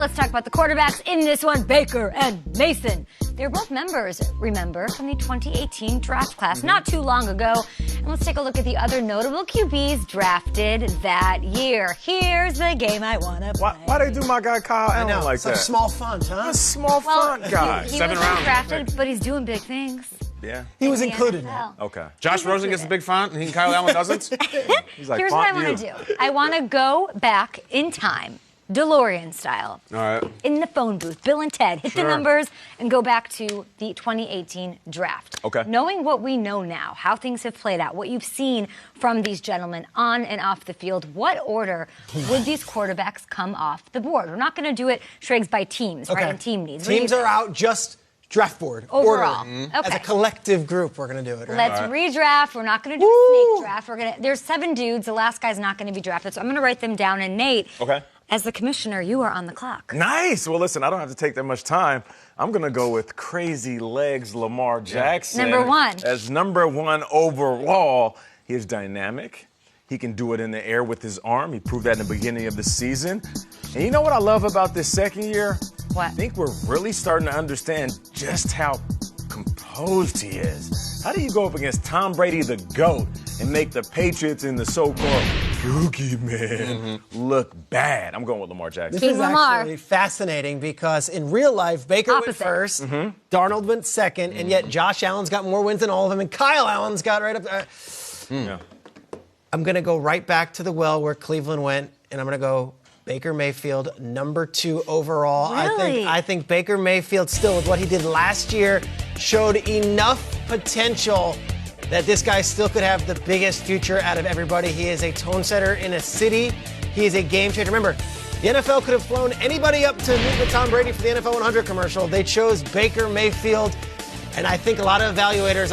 Let's talk about the quarterbacks in this one, Baker and Mason. They're both members, remember, from the 2018 draft class, not too long ago. And let's take a look at the other notable QBs drafted that year. Here's the game I want to play. Why they do my guy Kyle Allen like that? Small font, huh? A small font guy. He 7 was rounds. drafted, but he's doing big things. Yeah. He was in the included. NFL. Okay. Josh Rosen gets the big font, and Kyle Allen doesn't? He's like, Here's what I "Fuck want to you." do. I want to go back in time, DeLorean style. All right. In the phone booth, Bill and Ted, hit the numbers and go back to the 2018 draft. Okay. Knowing what we know now, how things have played out, what you've seen from these gentlemen on and off the field, what order would these quarterbacks come off the board? We're not going to do it, Shregs, by teams, right, and team needs. Teams are out, just draft board. Overall. Order. Okay. As a collective group, we're going to do it, right? Let's redraft. We're not going to do a snake draft. There's 7 dudes. The last guy's not going to be drafted, so I'm going to write them down. And Nate, Okay. as the commissioner, you are on the clock. Nice. Well, listen, I don't have to take that much time. I'm going to go with Crazy Legs Lamar Jackson. Number 1. As number 1 overall. He is dynamic. He can do it in the air with his arm. He proved that in the beginning of the season. And you know what I love about this second year? What? I think we're really starting to understand just how composed he is. How do you go up against Tom Brady, the GOAT, and make the Patriots and the so-called boogeyman look bad? I'm going with Lamar Jackson. This is Lamar. actually fascinating because in real life, Baker went Opposite. first, Darnold went second, and yet Josh Allen's got more wins than all of them, and Kyle Allen's got right up there. Yeah. I'm going to go right back to the well where Cleveland went, and I'm going to go Baker Mayfield, number 2 overall. Really? I think Baker Mayfield, still with what he did last year, showed enough potential that this guy still could have the biggest future out of everybody. He is a tone setter in a city. He is a game changer. Remember, the NFL could have flown anybody up to meet with Tom Brady for the NFL 100 commercial. They chose Baker Mayfield, and I think a lot of evaluators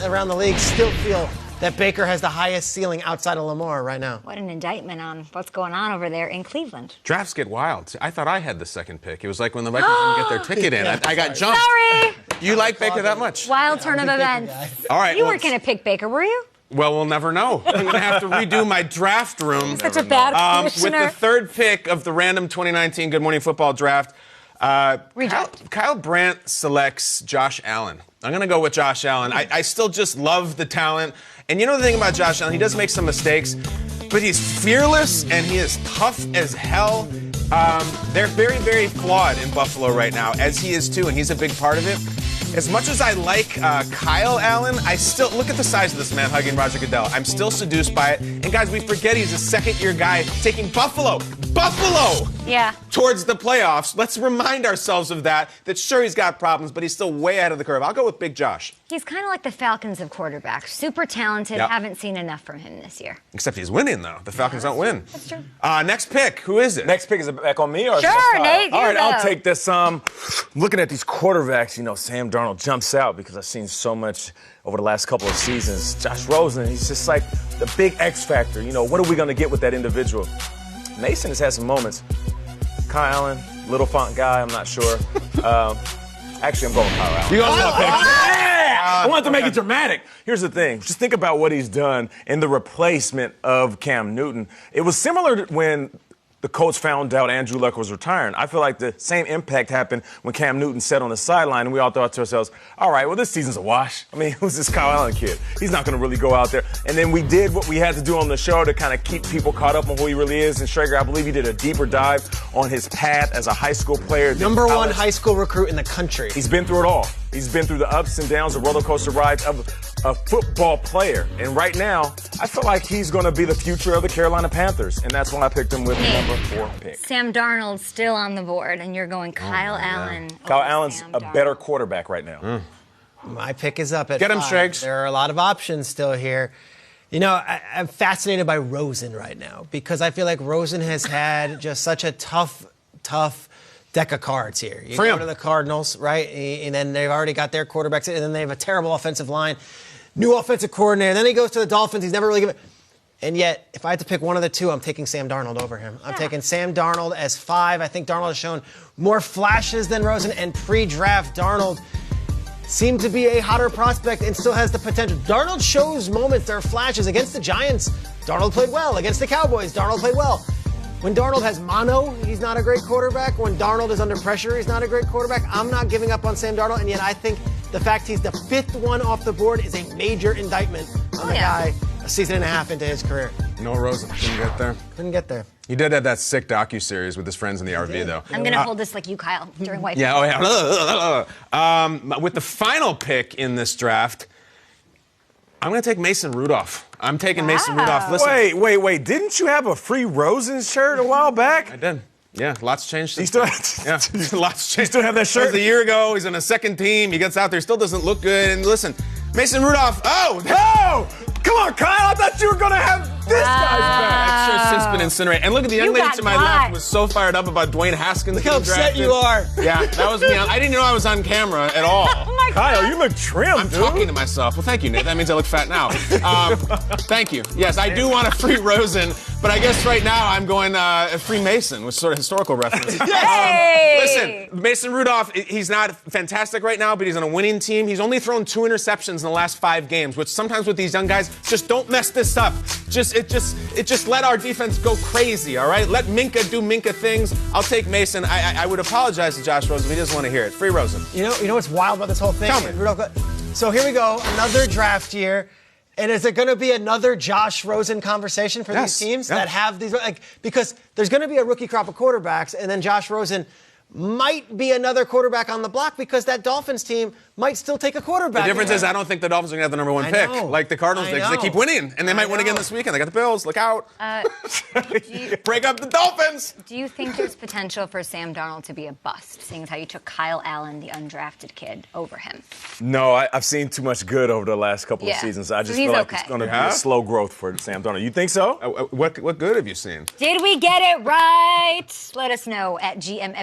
around the league still feel that Baker has the highest ceiling outside of Lamar right now. What an indictment on what's going on over there in Cleveland. Drafts get wild. I thought I had the second pick. It was like when the Vikings didn't get their ticket in. I got jumped. Sorry! You like Baker that much? Wild turn of big Baker events. guy. All right. You well, weren't going to pick Baker, were you? Well, we'll never know. I'm going to have to redo my draft room. Such a bad With commissioner. the third pick of the random 2019 Good Morning Football draft, Kyle Brandt selects Josh Allen. I'm going to go with Josh Allen. I still just love the talent. And you know the thing about Josh Allen, he does make some mistakes, but he's fearless and he is tough as hell. They're very, very flawed in Buffalo right now, as he is too, and he's a big part of it. As much as I like Kyle Allen, I still look at the size of this man hugging Roger Goodell. I'm still seduced by it. And guys, we forget he's a second-year guy taking Buffalo towards the playoffs. Let's remind ourselves of that sure, he's got problems, but he's still way ahead of the curve. I'll go with Big Josh. He's kind of like the Falcons of quarterbacks. Super talented. Yep. Haven't seen enough from him this year. Except he's winning, though. The Falcons don't win. That's true. Next pick. Who is it? Next pick is it back on me or is it Sure, Kyle? Nate, All you right, I'll go. take this. Looking at these quarterbacks, Sam Darnold jumps out because I've seen so much over the last couple of seasons. Josh Rosen, he's just like the big X factor. What are we going to get with that individual? Mason has had some moments. Kyle Allen, little font guy, I'm not sure. Actually, I'm going with Kyle Allen. You guys want to pick? Yeah! I wanted to make it dramatic. Here's the thing. Just think about what he's done in the replacement of Cam Newton. It was similar to when the Colts found out Andrew Luck was retiring. I feel like the same impact happened when Cam Newton sat on the sideline, and we all thought to ourselves, all right, well, this season's a wash. I mean, who's this Kyle Allen kid? He's not going to really go out there. And then we did what we had to do on the show to kind of keep people caught up on who he really is. And Schrager, I believe he did a deeper dive on his path as a high school player. Number 1 high school recruit in the country. He's been through it all. He's been through the ups and downs, the roller coaster rides of a football player. And right now, I feel like he's going to be the future of the Carolina Panthers. And that's why I picked him with the number 4 pick. Sam Darnold's still on the board, and you're going Kyle Allen. Kyle over Allen's Sam a Darnold. better quarterback right now. My pick is up at Get him, 5. Shregs. There are a lot of options still here. I'm fascinated by Rosen right now because I feel like Rosen has had just such a tough deck of cards here. You go to the Cardinals, right? And then they've already got their quarterbacks, and then they have a terrible offensive line. New offensive coordinator. Then he goes to the Dolphins. He's never really given. And yet, if I had to pick one of the two, I'm taking Sam Darnold over him. I'm taking Sam Darnold as 5. I think Darnold has shown more flashes than Rosen, and pre-draft Darnold seemed to be a hotter prospect and still has the potential. Darnold shows moments, there are flashes. Against the Giants, Darnold played well. Against the Cowboys, Darnold played well. When Darnold has mono, he's not a great quarterback. When Darnold is under pressure, he's not a great quarterback. I'm not giving up on Sam Darnold, and yet I think the fact he's the 5th one off the board is a major indictment on the guy a season and a half into his career. Noah Rosen couldn't get there. Couldn't get there. He did have that sick docu-series with his friends in the RV, though. I'm going to hold this like you, Kyle, during White Yeah, oh yeah. With the final pick in this draft, I'm going to take Mason Rudolph. I'm taking Mason Rudolph. Listen. Wait. Didn't you have a free Rosen shirt a while back? I did. Yeah, lots changed. You still lots changed. You still have that shirt? It was a year ago. He's on a second team. He gets out there, still doesn't look good. And listen, Mason Rudolph. Oh! Come on, Kyle. I thought you were going to have this guy's back. That shirt's since been incinerated. And look at the young lady to my left was so fired up about Dwayne Haskins. Look how upset you are. Yeah, that was me. I didn't know I was on camera at all. Oh my God. Kyle, you look trim, I'm dude. talking to myself. Well, thank you, Nate. That means I look fat now. Thank you. Yes, I do want a free Rosen, but I guess right now I'm going a free Mason, with sort of historical reference. Listen, Mason Rudolph, he's not fantastic right now, but he's on a winning team. He's only thrown 2 interceptions in the last 5 games, which sometimes with these young guys, just don't mess this up. Just let our defense go crazy, all right? Let Minka do Minka things. I'll take Mason. I would apologize to Josh Rosen, but he doesn't want to hear it. Free Rosen. You know what's wild about this whole thing? Tell me. So here we go, another draft year. And is it going to be another Josh Rosen conversation for these teams that have these? Because there's going to be a rookie crop of quarterbacks, and then Josh Rosen might be another quarterback on the block because that Dolphins team might still take a quarterback. The difference is I don't think the Dolphins are going to have the #1 pick like the Cardinals did, because they keep winning, and they might win again this weekend. They got the Bills. Look out. Break up the Dolphins. Do you think there's potential for Sam Darnold to be a bust, seeing as how you took Kyle Allen, the undrafted kid, over him? No, I've seen too much good over the last couple of seasons. I just feel like it's going to be a slow growth for Sam Darnold. You think so? What good have you seen? Did we get it right? Let us know at GMFB.